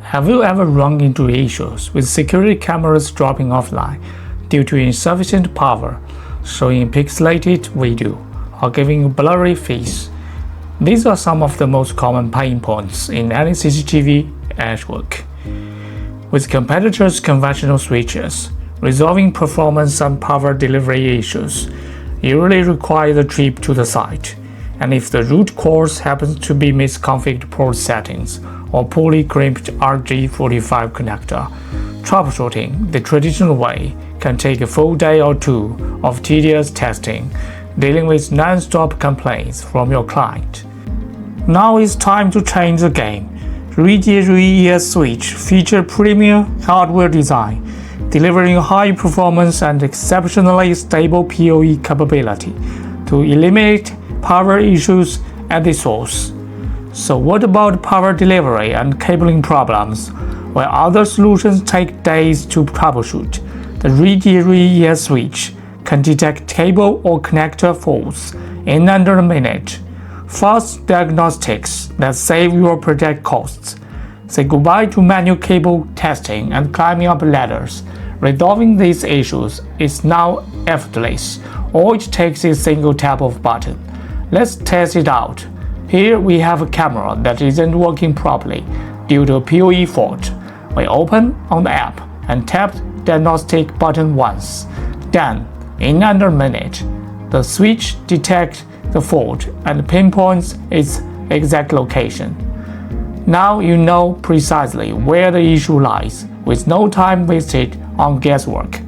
Have you ever run into issues with security cameras dropping offline due to insufficient power, showing pixelated video, or giving a blurry face? These are some of the most common pain points in any CCTV network. With competitors' conventional switches, resolving performance and power delivery issues usually requires a trip to the site, and if the root cause happens to be misconfigured port settings or poorly crimped RJ45 connector, troubleshooting the traditional way can take a full day or two of tedious testing, dealing with non-stop complaints from your client. Now it's time to change the game. Ruijie ES Switch features premium hardware design, delivering high performance and exceptionally stable PoE capability to eliminate power issues at the source. So what about power delivery and cabling problems? While other solutions take days to troubleshoot, the Ruijie ES Switch can detect cable or connector faults in under a minute. Fast diagnostics that save your project costs. Say goodbye to manual cable testing and climbing up ladders. Resolving these issues is now effortless. All it takes is a single tap of a button. Let's test it out. Here we have a camera that isn't working properly due to a PoE fault. We open on the app and tap the diagnostic button once. Then, in under a minute, the switch detects the fault and pinpoints its exact location. Now you know precisely where the issue lies, with no time wasted on guesswork.